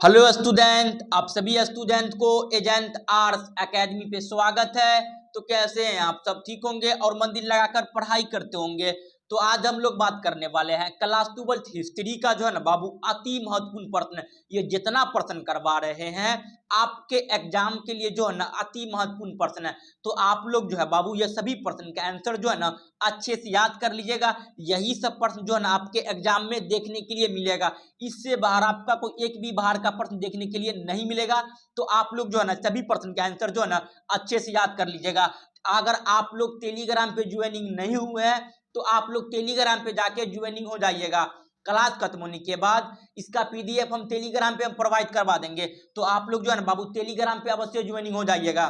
Hello student, आप सभी student को एजेंट आर्ट्स एकेडमी पे स्वागत है। तो कैसे हैं आप? सब ठीक होंगे और मन दिल लगाकर पढ़ाई करते होंगे। तो आज हम लोग बात करने वाले हैं क्लास 12th हिस्ट्री का जो है ना बाबू अति महत्वपूर्ण प्रश्न। ये जितना प्रश्न करवा रहे हैं आपके एग्जाम के लिए जो है ना अति महत्वपूर्ण प्रश्न है। तो आप लोग जो है बाबू ये सभी प्रश्न का आंसर जो है ना अच्छे से याद कर लीजिएगा। यही सब प्रश्न जो है ना आपके एग्जाम में देखने के लिए मिलेगा। इससे बाहर आपका कोई एक भी बाहर का प्रश्न देखने के लिए नहीं मिलेगा। तो आप लोग जो है ना सभी प्रश्न के आंसर जो है ना अच्छे से याद कर लीजिएगा। अगर आप लोग टेलीग्राम पे ज्वाइनिंग नहीं हुए हैं तो आप लोग टेलीग्राम पे जाके ज्वाइनिंग हो जाइएगा। क्लास खत्म होने के बाद इसका पीडीएफ हम टेलीग्राम पे हम प्रोवाइड करवा देंगे। तो आप लोग जो है ना बाबू टेलीग्राम पे अवश्य ज्वाइनिंग हो जाइएगा।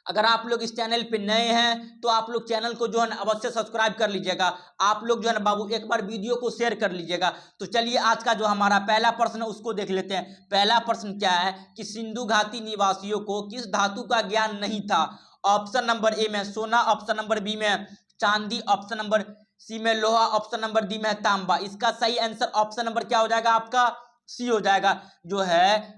अगर आप लोग इस चैनल पे नए हैं तो आप लोग चैनल को जो है ना अवश्य सब्सक्राइब कर लीजिएगा। आप लोग जो है ना बाबू एक बार वीडियो को शेयर कर लीजिएगा। तो चलिए आज का जो हमारा पहला प्रश्न है उसको देख लेते हैं। पहला प्रश्न क्या है कि सिंधु घाटी निवासियों को किस धातु का ज्ञान नहीं था? ऑप्शन नंबर ए में सोना, ऑप्शन नंबर बी में चांदी, ऑप्शन नंबर सी में लोहा, ऑप्शन नंबर डी में तांबा। इसका सही आंसर ऑप्शन नंबर क्या हो जाएगा? आपका सी हो जाएगा। जो है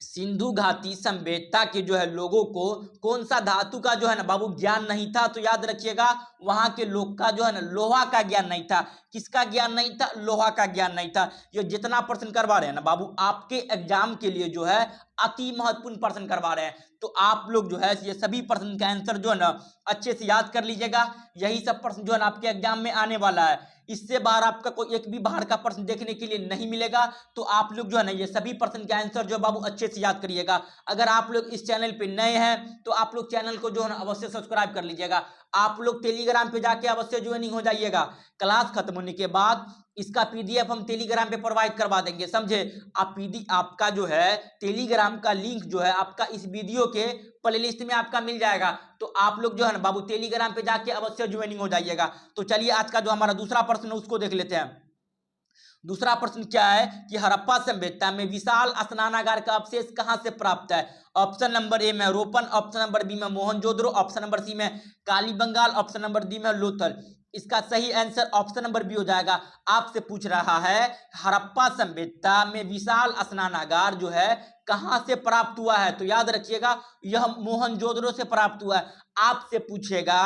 सिंधु घाटी सभ्यता के जो है लोगों को कौन सा धातु का जो है ना बाबू ज्ञान नहीं था? तो याद रखिएगा वहां के लोग का जो है ना लोहा का ज्ञान नहीं था। किसका ज्ञान नहीं था? लोहा का ज्ञान नहीं था। ये जितना प्रश्न करवा रहे हैं ना बाबू आपके एग्जाम के लिए जो है अति महत्वपूर्ण प्रश्न करवा रहे हैं। तो आप लोग जो है ये सभी प्रश्न का आंसर जो है ना अच्छे से याद कर लीजिएगा। यही सब प्रश्न जो है ना आपके एग्जाम में आने वाला है। इससे बाहर आपका कोई एक भी बाहर का प्रश्न देखने के लिए नहीं मिलेगा। तो आप लोग जो है ना ये सभी प्रश्न के आंसर जो बाबू अच्छे से याद करिएगा। अगर आप लोग इस चैनल पे नए हैं तो आप लोग चैनल को जो है ना अवश्य सब्सक्राइब कर लीजिएगा। आप लोग टेलीग्राम पे जाके अवश्य ज्वाइनिंग हो जाइएगा। क्लास खत्म होने के बाद इसका पीडीएफ हम टेलीग्राम पे प्रोवाइड करवा देंगे, समझे? आप आपका जो है टेलीग्राम का लिंक जो है आपका इस वीडियो के प्लेलिस्ट में आपका मिल जाएगा। तो आप लोग जो है ना बाबू टेलीग्राम पे जाके अवश्य ज्वाइनिंग हो जाइएगा। तो चलिए आज का जो हमारा दूसरा प्रश्न है उसको देख लेते हैं। दूसरा प्रश्न क्या है कि हड़प्पा सभ्यता में विशाल स्नानागार का अवशेष कहां से प्राप्त है? ऑप्शन नंबर ए में रोपन, ऑप्शन नंबर बी में मोहनजोदड़ो, ऑप्शन नंबर सी में कालीबंगाल, ऑप्शन नंबर डी में लोथल। इसका सही आंसर ऑप्शन नंबर बी हो जाएगा। आपसे पूछ रहा है हड़प्पा सभ्यता में विशाल स्नानागार जो है कहां से प्राप्त हुआ है? तो याद रखिएगा यह मोहनजोदड़ो से प्राप्त हुआ है। आपसे पूछेगा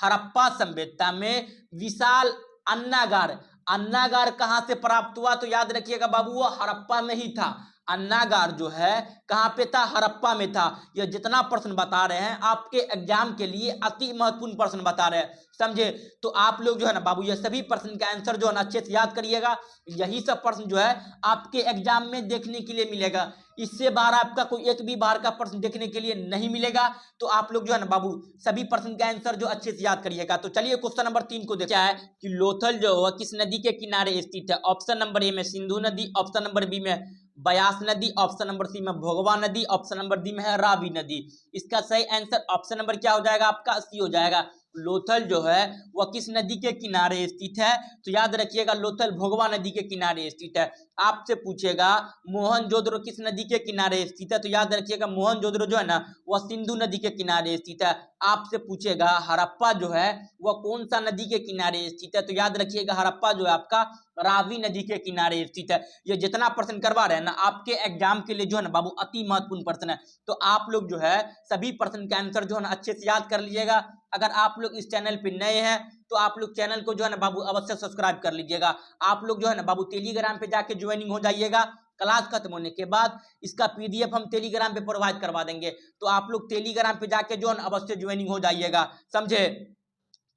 हड़प्पा सभ्यता में विशाल अन्नागार अन्नागार कहां से प्राप्त हुआ? तो याद रखिएगा बाबू वो हड़प्पा में ही था। अन्नागार जो है कहां पे था? हड़प्पा में था। यह जितना प्रश्न बता रहे हैं आपके एग्जाम के लिए अति महत्वपूर्ण प्रश्न बता रहे हैं, समझे? तो आप लोग जो है ना बाबू ये सभी प्रश्न का आंसर जो है ना अच्छे से याद करिएगा। यही सब प्रश्न जो है आपके एग्जाम में देखने के लिए मिलेगा। इससे बाहर आपका कोई एक भी बाहर का प्रश्न देखने के लिए नहीं मिलेगा। तो आप लोग जो है ना बाबू सभी प्रश्न का आंसर जो अच्छे से याद करिएगा। तो चलिए क्वेश्चन नंबर 3 को देखा है कि लोथल जो है किस नदी के किनारे स्थित है? ऑप्शन नंबर ए में सिंधु नदी, ऑप्शन नंबर बी में ब्यास नदी, ऑप्शन नंबर सी में भोगवा नदी, ऑप्शन नंबर डी में है रावी नदी। इसका सही आंसर ऑप्शन नंबर क्या हो जाएगा? आपका सी हो जाएगा। लोथल जो है वह किस नदी के किनारे स्थित है? तो याद रखिएगा लोथल भोगवा नदी के किनारे स्थित है। आपसे पूछेगा मोहनजोदड़ो किस नदी के किनारे स्थित है? तो याद रखिएगा मोहनजोदड़ो जो है ना वह सिंधु नदी के किनारे स्थित है। आपसे पूछेगा हड़प्पा जो है वह कौन सा नदी के किनारे स्थित है? तो याद रखिएगा हड़प्पा जो है आपका रावी नदी के किनारे स्थित है। ये जितना प्रश्न करवा रहे हैं ना आपके एग्जाम के लिए जो है ना बाबू अति महत्वपूर्ण प्रश्न है। तो आप लोग जो है सभी प्रश्न के आंसर जो है ना अच्छे से याद कर लीजिएगा। अगर आप लोग इस चैनल पे नए हैं तो आप लोग चैनल को जो है ना बाबू अवश्य सब्सक्राइब कर लीजिएगा। आप लोग जो है ना बाबू टेलीग्राम पे जाके ज्वाइनिंग हो जाइएगा। क्लास खत्म होने के बाद इसका पीडीएफ हम टेलीग्राम पे प्रोवाइड करवा देंगे। तो आप लोग टेलीग्राम पे जाके जो है ना अवश्य ज्वाइनिंग हो जाइएगा, समझे?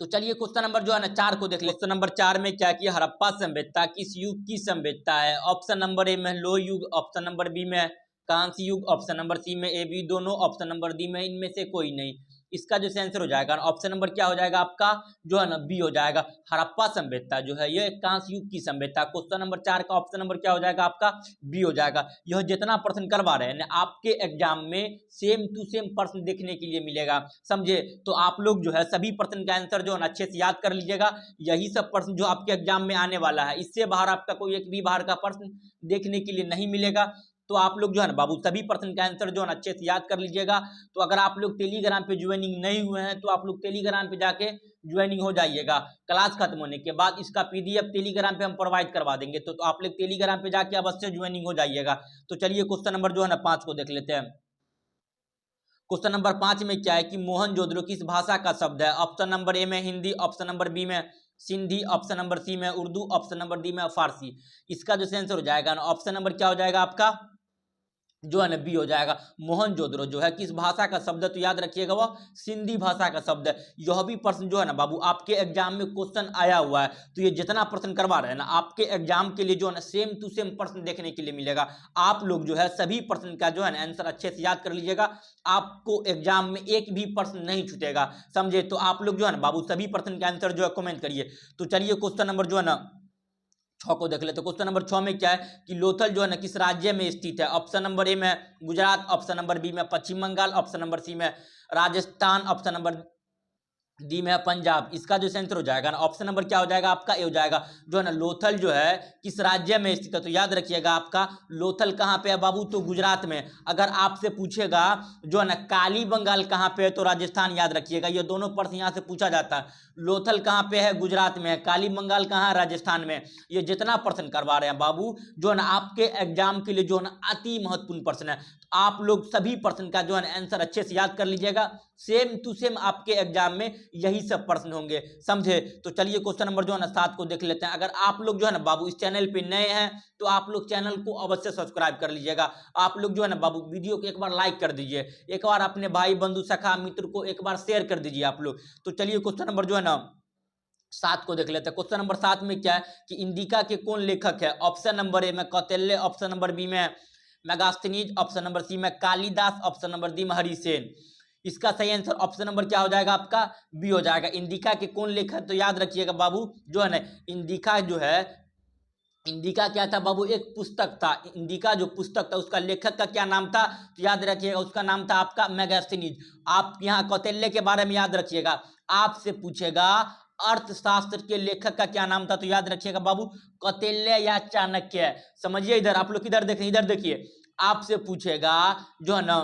तो चलिए क्वेश्चन नंबर जो है ना 4 को देख ले। क्वेश्चन नंबर 4 में क्या किया? हड़प्पा सभ्यता किस युग की सभ्यता है? ऑप्शन नंबर ए में लोह युग, ऑप्शन नंबर बी में कांस्य युग, ऑप्शन नंबर सी में ए बी दोनों, ऑप्शन नंबर डी में इनमें से कोई नहीं। इसका जो आंसर हो जाएगा ऑप्शन नंबर क्या हो जाएगा? आपका जो है ना बी हो जाएगा। हड़प्पा सभ्यता जो है ये कांस्य युग की सभ्यता। क्वेश्चन नंबर 4 का ऑप्शन नंबर क्या हो जाएगा? आपका बी हो जाएगा। यह जितना प्रश्न करवा रहे हैं आपके एग्जाम में सेम टू सेम प्रश्न देखने के लिए मिलेगा, समझे? तो आप लोग जो है सभी प्रश्न का आंसर जो है अच्छे से याद कर लीजिएगा। यही सब प्रश्न जो आपके एग्जाम में आने वाला है। इससे बाहर आपका कोई एक भी बाहर का प्रश्न देखने के लिए नहीं मिलेगा। तो आप लोग जो है ना बाबू सभी प्रश्न का आंसर जो है ना अच्छे से याद कर लीजिएगा। तो अगर आप लोग टेलीग्राम पे ज्वाइनिंग नहीं हुए हैं तो आप लोग टेलीग्राम पे जाके ज्वाइनिंग हो जाइएगा। क्लास खत्म होने के बाद इसका पीडीएफ टेलीग्राम पे हम प्रोवाइड करवा देंगे, तो आप लोग टेलीग्राम पे जाके अवश्य ज्वाइनिंग हो जाइएगा। तो चलिए क्वेश्चन नंबर जो है ना 5 को देख लेते हैं। क्वेश्चन नंबर 5 में क्या है कि मोहनजोदड़ो किस भाषा का शब्द है? ऑप्शन नंबर ए में हिंदी, ऑप्शन नंबर बी में सिंधी, ऑप्शन नंबर सी में उर्दू, ऑप्शन नंबर डी में फारसी। इसका जो आंसर हो जाएगा ना ऑप्शन नंबर क्या हो जाएगा आपका जो है ना बी हो जाएगा। मोहनजोदड़ो जो है किस भाषा का शब्द है? तो याद रखिएगा वो सिंधी भाषा का शब्द है। यह भी प्रश्न जो है ना बाबू आपके एग्जाम में क्वेश्चन आया हुआ है, तो ये जितना प्रश्न करवा रहे हैं ना आपके एग्जाम के लिए जो है ना सेम टू सेम प्रश्न देखने के लिए मिलेगा। आप लोग जो है सभी प्रश्न का जो है ना आंसर अच्छे से याद कर लीजिएगा, आपको एग्जाम में एक भी प्रश्न नहीं छूटेगा, समझे? तो आप लोग जो है ना बाबू सभी प्रश्न का आंसर जो है कमेंट करिए। तो चलिए क्वेश्चन नंबर जो है ना 6 को देख लेते हैं। क्वेश्चन नंबर 6 में क्या है कि लोथल जो है ना किस राज्य में स्थित है? ऑप्शन नंबर ए में गुजरात, ऑप्शन नंबर बी में पश्चिम बंगाल, ऑप्शन नंबर सी में राजस्थान, ऑप्शन नंबर डी में पंजाब। इसका जो आंसर हो जाएगा ना ऑप्शन नंबर क्या हो जाएगा आपका ए हो जाएगा। जो है ना लोथल जो है किस राज्य में स्थित है? तो याद रखिएगा आपका लोथल कहाँ पे है बाबू? तो गुजरात में। अगर आपसे पूछेगा जो है ना काली बंगाल कहाँ पे है? तो राजस्थान। याद रखिएगा ये दोनों प्रश्न यहाँ से पूछा जाता है। लोथल कहाँ पे है? गुजरात में है। काली बंगाल कहाँ है? राजस्थान में। ये जितना प्रश्न करवा रहे हैं बाबू जो है ना आपके एग्जाम के लिए जो है ना अति महत्वपूर्ण प्रश्न है। आप लोग सभी प्रश्न का जो है ना आंसर अच्छे से याद कर लीजिएगा, सेम टू सेम आपके एग्जाम में यही सब प्रश्न होंगे, समझे? तो चलिए क्वेश्चन नंबर जो है ना 7 को देख लेते हैं। अगर आप लोग जो है ना बाबू इस चैनल पे नए हैं तो आप लोग चैनल को अवश्य सब्सक्राइब कर लीजिएगा। आप लोग जो है ना बाबू वीडियो को एक बार लाइक कर दीजिए, एक बार अपने भाई बंधु सखा मित्र को एक बार शेयर कर दीजिए आप लोग। तो चलिए क्वेश्चन नंबर जो है ना 7 को देख लेते हैं। क्वेश्चन नंबर 7 में क्या है कि इंडिका के कौन लेखक है? ऑप्शन नंबर ए में कौटिल्य, ऑप्शन नंबर बी में मेगास्थनीज, ऑप्शन नंबर सी में कालिदास, ऑप्शन नंबर डी में हरिसेन। इसका सही आंसर ऑप्शन नंबर क्या हो जाएगा आपका? बी हो जाएगा। इंडिका के कौन लेखक? तो याद रखिएगा बाबू जो है ना इंडिका जो है इंडिका क्या था बाबू? एक पुस्तक था। इंडिका जो पुस्तक था उसका लेखक का क्या नाम था? तो याद रखिएगा उसका नाम था आपका मेगास्थनीज। आप यहाँ कौटिल्य के बारे में याद रखिएगा, आपसे पूछेगा अर्थशास्त्र के लेखक का क्या नाम था? तो याद रखिएगा बाबू कौटिल्य या चाणक्य। समझिए इधर आप लोग इधर देखें, इधर देखिए, आपसे पूछेगा जो है ना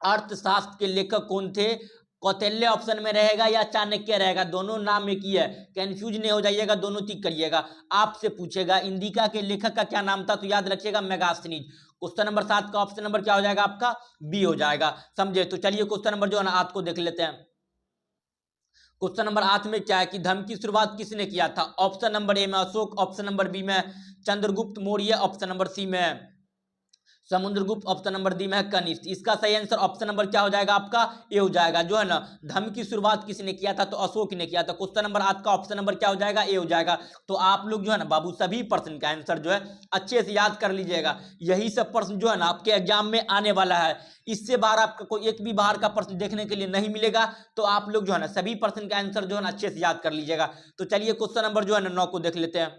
अर्थशास्त्र के लेखक कौन थे? कौटिल्य ऑप्शन में रहेगा या चाणक्य रहेगा? दोनों नाम एक ही है, कंफ्यूज नहीं हो जाइएगा, दोनों टिक करिएगा। आपसे पूछेगा इंडिका के लेखक का क्या नाम था? तो याद रखिएगा मेगास्थनीज। क्वेश्चन नंबर 7 का ऑप्शन नंबर क्या हो जाएगा आपका? बी हो जाएगा, समझे? तो चलिए क्वेश्चन नंबर जो है ना 8 को देख लेते हैं। क्वेश्चन नंबर 8 में क्या है कि धर्म की शुरुआत किसने किया था? ऑप्शन नंबर ए में अशोक, ऑप्शन नंबर बी में Chandragupta Maurya, option number C में समुद्रगुप्त, ऑप्शन नंबर डी में है कनिष्क। इसका सही आंसर ऑप्शन नंबर क्या हो जाएगा आपका? ए हो जाएगा। जो है ना धर्म की शुरुआत किसने किया था? तो अशोक ने किया था। क्वेश्चन नंबर 8 का ऑप्शन नंबर क्या हो जाएगा? ए हो जाएगा। तो आप लोग जो है ना बाबू सभी प्रश्न का आंसर जो है अच्छे से याद कर लीजिएगा। यही सब प्रश्न जो है ना आपके एग्जाम में आने वाला है। इससे बाहर आपका कोई एक भी बाहर का प्रश्न देखने के लिए नहीं मिलेगा। तो आप लोग जो है ना सभी प्रश्न का आंसर जो है ना अच्छे से याद कर लीजिएगा। तो चलिए क्वेश्चन नंबर जो है ना 9 को देख लेते हैं।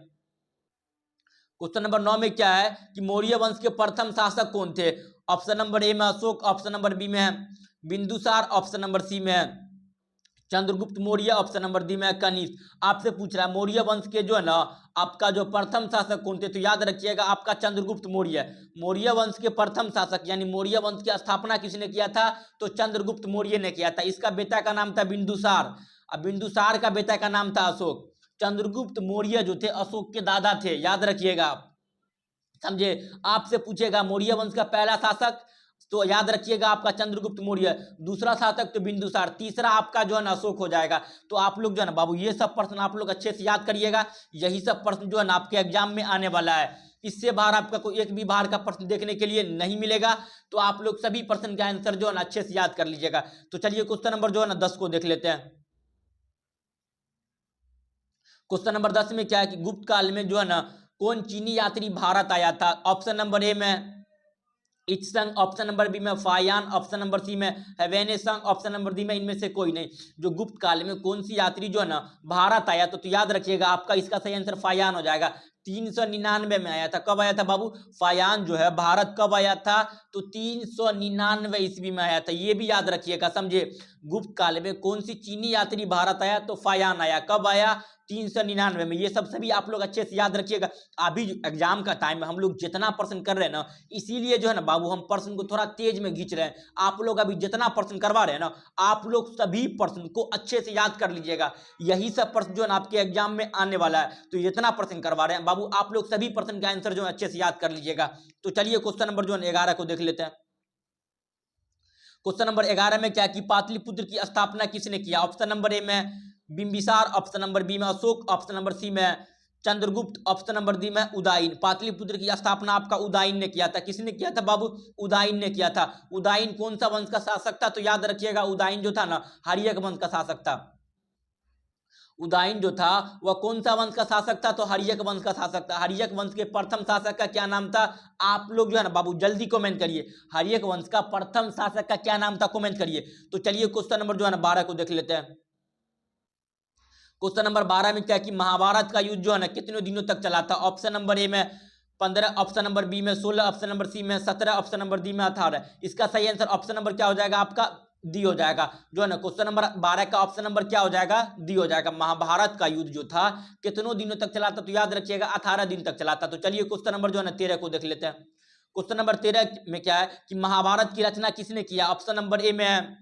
क्वेश्चन नंबर 9 में क्या है कि मौर्य वंश के प्रथम शासक कौन थे? ऑप्शन नंबर ए में अशोक, ऑप्शन नंबर बी में बिंदुसार, ऑप्शन नंबर सी में Chandragupta Maurya, option number D में कनिष्क। आपसे पूछ रहा है मौर्य वंश के जो है ना आपका जो प्रथम शासक कौन थे? तो याद रखिएगा आपका चंद्रगुप्त मौर्य। मौर्य वंश के प्रथम शासक यानी मौर्य वंश की स्थापना किसने किया था? तो चंद्रगुप्त मौर्य ने किया था। इसका बेटा का नाम था बिंदुसार, अब बिंदुसार का बेटा का नाम था अशोक। चंद्रगुप्त मौर्य जो थे अशोक के दादा थे, याद रखिएगा आप, समझे? आपसे पूछेगा मौर्य वंश का पहला शासक, तो याद रखिएगा आपका चंद्रगुप्त मौर्य, दूसरा शासक तो बिंदुसार, तीसरा आपका जो है ना अशोक हो जाएगा। तो आप लोग जो है ना बाबू ये सब प्रश्न आप लोग अच्छे से याद करिएगा। यही सब प्रश्न जो है ना आपके एग्जाम में आने वाला है। इससे बाहर आपका कोई एक भी बाहर का प्रश्न देखने के लिए नहीं मिलेगा। तो आप लोग सभी प्रश्न का आंसर जो है ना अच्छे से याद कर लीजिएगा। तो चलिए क्वेश्चन नंबर जो है ना 10 को देख लेते हैं। क्वेश्चन नंबर 10 में क्या है कि गुप्त काल में जो है ना कौन चीनी यात्री भारत आया था? ऑप्शन नंबर ए में इत्संग, ऑप्शन नंबर बी में फायान, ऑप्शन नंबर सी में हेवेनेसंग, ऑप्शन नंबर डी में इनमें से कोई नहीं। जो गुप्त काल में कौन सी यात्री जो है ना भारत आया? तो याद रखिएगा आपका इसका सही आंसर फायान हो जाएगा। 399 में आया था। कब आया था बाबू? फायान जो है भारत कब आया था? तो 399 ईस्वी में आया था। ये भी याद रखिएगा, समझे। गुप्त काल में कौन सी चीनी यात्री भारत आया? तो फायान आया। कब आया? 399 में। ये सब सभी आप लोग अच्छे से याद रखिएगा। अभी एग्जाम का टाइम है, हम लोग जितना प्रश्न कर रहे हैं ना, इसीलिए जो है ना बाबू हम प्रश्न को थोड़ा तेज में खींच रहे हैं। आप लोग अभी जितना प्रश्न करवा रहे हैं ना, आप लोग सभी प्रश्न को अच्छे से याद कर लीजिएगा। यही सब प्रश्न जो है ना आपके एग्जाम में आने वाला है। तो जितना प्रश्न करवा रहे हैं बाबू, आप लोग सभी प्रश्न का आंसर जो है अच्छे से याद कर लीजिएगा। तो चलिए क्वेश्चन नंबर जो है 11 को देख लेते हैं। क्वेश्चन नंबर 11 में क्या कि पाटलिपुत्र की स्थापना किसने किया? ऑप्शन नंबर ए में बिंबिसार, ऑप्शन नंबर बी में अशोक, ऑप्शन नंबर सी में चंद्रगुप्त, ऑप्शन नंबर डी में उदयन। पाटलिपुत्र की स्थापना आपका उदयन ने किया था। किसने किया था बाबू? उदयन ने किया था। उदयन कौन सा वंश का शासक था? तो याद रखिएगा, उदयन जो था ना हर्यक वंश का शासक था। उदयन जो था वह कौन सा वंश का शासक था? तो हर्यक वंश का शासक था। हर्यक वंश के प्रथम शासक का क्या नाम था? आप लोग जो है ना बाबू जल्दी कमेंट करिए। हर्यक वंश का प्रथम शासक का क्या नाम था? कमेंट करिए। तो चलिए क्वेश्चन नंबर जो है ना 12 को देख लेते हैं। क्वेश्चन नंबर 12 में क्या कि महाभारत का युद्ध जो है ना कितने दिनों तक चला था? ऑप्शन नंबर ए में 15, ऑप्शन नंबर बी में 16, ऑप्शन नंबर सी में 17, ऑप्शन नंबर डी में 18। इसका सही आंसर ऑप्शन नंबर क्या हो जाएगा आपका? डी हो जाएगा। जो है ना क्वेश्चन नंबर 12 का ऑप्शन नंबर क्या हो जाएगा? डी हो जाएगा। महाभारत का युद्ध जो था कितनों दिनों तक चला था? तो याद रखिएगा 18 दिन तक चला था। तो चलिए क्वेश्चन नंबर जो है ना 13 को देख लेते हैं। क्वेश्चन नंबर 13 में क्या है कि महाभारत की रचना किसने किया? ऑप्शन नंबर ए में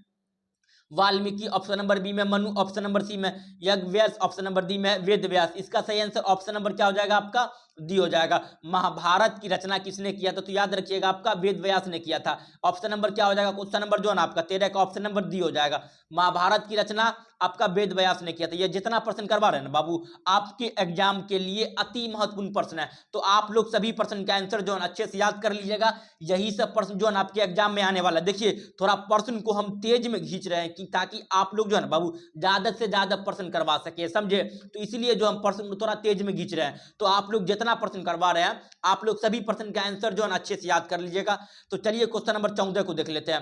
वाल्मीकि, ऑप्शन नंबर बी में मनु, ऑप्शन नंबर सी में यज्ञव्यास, ऑप्शन नंबर डी में वेद व्यास। इसका सही आंसर ऑप्शन नंबर क्या हो जाएगा आपका? डी हो जाएगा। महाभारत की रचना किसने किया था? तो याद रखिएगा आपका वेद व्यास ने किया था। ऑप्शन नंबर क्या हो जाएगा? क्वेश्चन नंबर जो है ना आपका 13 का ऑप्शन नंबर डी हो जाएगा। महाभारत की रचना आपका वेद व्यास ने किया था। ये जितना प्रश्न करवा रहे हैं ना बाबू, आपके एग्जाम के लिए अति महत्वपूर्ण प्रश्न है। तो आप लोग सभी प्रश्न का आंसर जो है अच्छे से याद कर लीजिएगा। यही सब प्रश्न जो है आपके एग्जाम में आने वाला है। देखिए थोड़ा प्रश्न को हम तेज में खींच रहे हैं कि ताकि आप लोग जो है ना बाबू ज्यादा से ज्यादा प्रश्न करवा सके, समझे। तो इसीलिए जो हम प्रश्न को थोड़ा तेज में खींच रहे हैं। तो आप लोग जितना प्रश्न करवा रहे हैं, आप लोग सभी प्रश्न का आंसर जो है अच्छे से याद कर लीजिएगा। तो चलिए क्वेश्चन नंबर 14 को देख लेते हैं।